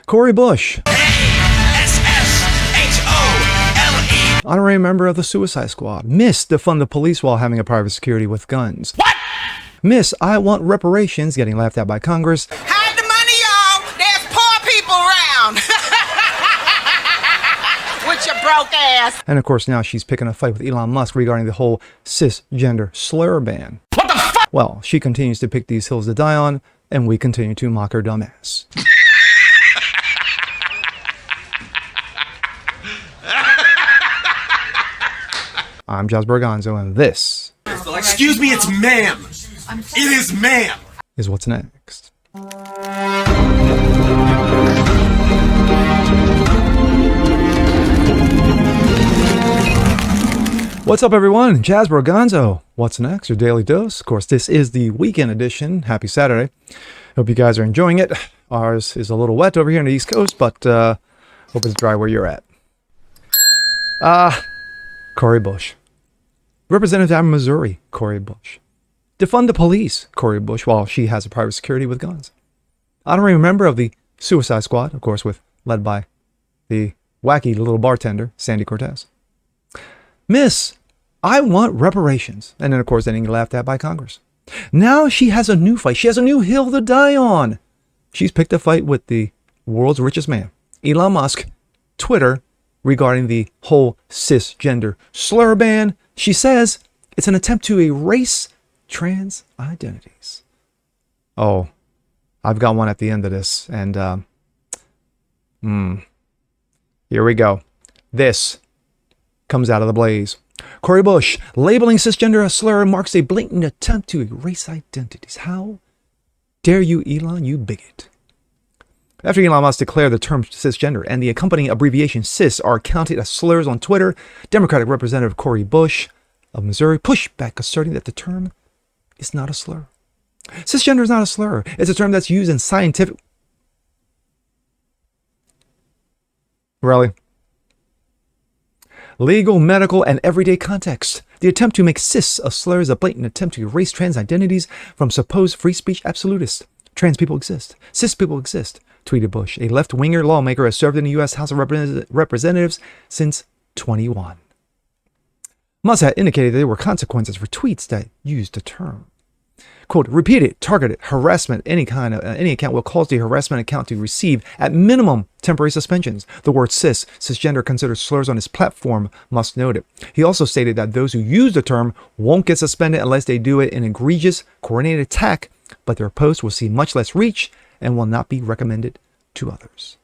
Cori Bush, S-S-H-O-L-E. honorary member of the Suicide Squad. Miss, defund the police while having a private security with guns. What? Miss, I want reparations, getting laughed at by Congress. Hide the money, y'all. There's poor people around. With your broke ass. And of course now she's picking a fight with Elon Musk regarding the whole cisgender slur ban. What the fuck? Well, she continues to pick these hills to die on, and we continue to mock her dumbass. I'm Jas Berganzo, and this Excuse me, it's ma'am. It is ma'am. is what's next. What's up, everyone? Jas Berganzo. What's next? Your daily dose. Of course, this is the weekend edition. Happy Saturday. Hope you guys are enjoying it. Ours is a little wet over here on the East Coast, but hope it's dry where you're at. Cori Bush. Representative out of Missouri, Cori Bush. Defund the police, Cori Bush, while she has a private security with guns. Honorary member of the Suicide Squad, of course, led by the wacky little bartender, Sandy Cortez. Miss, I want reparations. And then, of course, getting laughed at by Congress. Now she has a new fight. She has a new hill to die on. She's picked a fight with the world's richest man, Elon Musk, Twitter, regarding the whole cisgender slur ban. She says it's an attempt to erase trans identities. Oh, I've got one at the end of this. And here we go. This comes out of the blaze. Cori Bush, labeling cisgender a slur marks a blatant attempt to erase identities. How dare you, Elon, you bigot. After Elon Musk declared the term cisgender and the accompanying abbreviation cis are counted as slurs on Twitter, Democratic Representative Cori Bush of Missouri pushed back, asserting that the term is not a slur. Cisgender is not a slur. It's a term that's used in scientific... Really? Legal, medical, and everyday context. The attempt to make cis a slur is a blatant attempt to erase trans identities from supposed free speech absolutists. Trans people exist. Cis people exist, tweeted Bush. A left-winger lawmaker has served in the U.S. House of Representatives since 21. Musk had indicated that there were consequences for tweets that used the term. Quote, repeated, targeted harassment, any account will cause the harassment account to receive, at minimum, temporary suspensions. The word cisgender considered slurs on his platform, Musk noted. He also stated that those who use the term won't get suspended unless they do it in egregious, coordinated attack, but their posts will see much less reach and will not be recommended to others.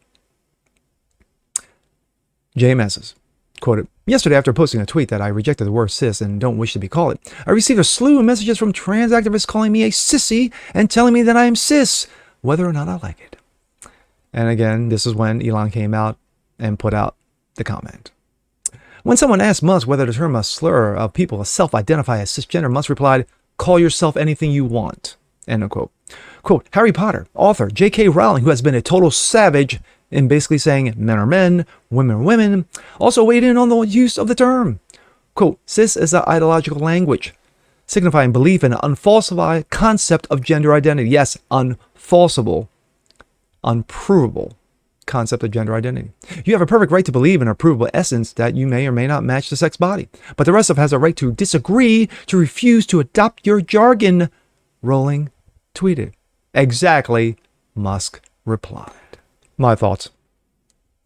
JMS's. Quoted, yesterday after posting a tweet that I rejected the word cis and don't wish to be called it, I received a slew of messages from trans activists calling me a sissy and telling me that I am cis, whether or not I like it. And again, this is when Elon came out and put out the comment. When someone asked Musk whether the term a slur of people who self-identify as cisgender, Musk replied, call yourself anything you want. End of quote. Quote, Harry Potter, author J.K. Rowling, who has been a total savage in basically saying men are men, women are women, also weighed in on the use of the term. Quote, cis is an ideological language, signifying belief in an unfalsified concept of gender identity. Yes, unfalsifiable, unprovable concept of gender identity. You have a perfect right to believe in a provable essence that you may or may not match the sex body, but the rest of us has a right to disagree, to refuse to adopt your jargon, Rowling tweeted. Exactly, Musk replied. My thoughts.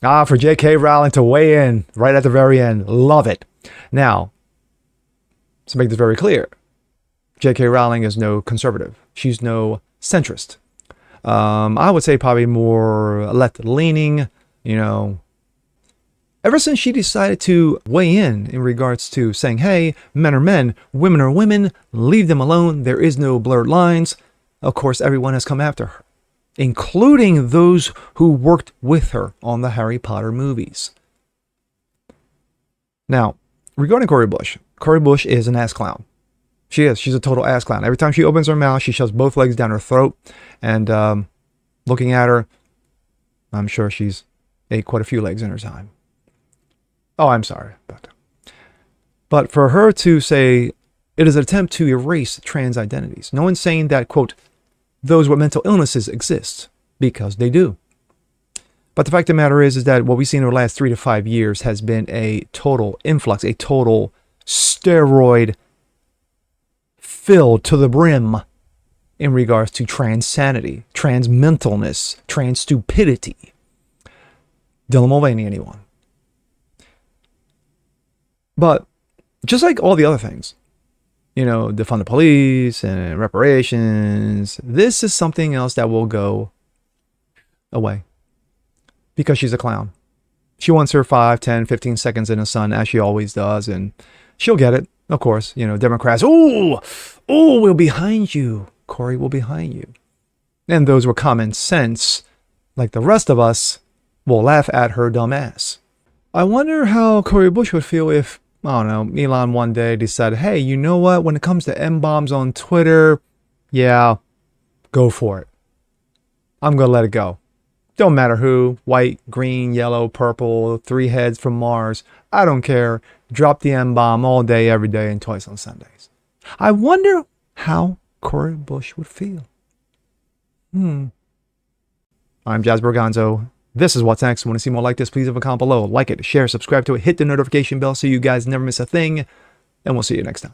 For J.K. Rowling to weigh in right at the very end. Love it. Now, to make this very clear, J.K. Rowling is no conservative. She's no centrist. I would say probably more left-leaning, Ever since she decided to weigh in regards to saying, hey, men are men, women are women, leave them alone, there is no blurred lines, of course, everyone has come after her, including those who worked with her on the Harry Potter movies. Now, regarding Cori Bush is an ass clown. She is. She's a total ass clown. Every time she opens her mouth, she shoves both legs down her throat. And looking at her, I'm sure she's ate quite a few legs in her time. Oh, I'm sorry. But for her to say it is an attempt to erase trans identities, no one's saying that, quote, those with mental illnesses exist, because they do. But the fact of the matter is that what we've seen over the last 3 to 5 years has been a total influx, a total steroid filled to the brim in regards to trans sanity, trans mentalness, trans stupidity. Dylan Mulvaney, anyone. But just like all the other things, you know, defund the police and reparations, this is something else that will go away because she's a clown. She wants her 5, 10, 15 seconds in the sun, as she always does, and she'll get it. Of course, you know, Democrats, we're behind you. Corey, we're behind you. And those with common sense, like the rest of us, will laugh at her dumb ass. I wonder how Cori Bush would feel if, I don't know, Elon one day decided, hey, you know what? When it comes to M-bombs on Twitter, yeah, go for it. I'm going to let it go. Don't matter who, white, green, yellow, purple, 3 heads from Mars. I don't care. Drop the M-bomb all day, every day, and twice on Sundays. I wonder how Cori Bush would feel. I'm Jasper Gonzo. This is What's Next. Want to see more like this? Please leave a comment below. Like it, share, subscribe to it, hit the notification bell so you guys never miss a thing. And we'll see you next time.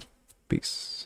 Peace.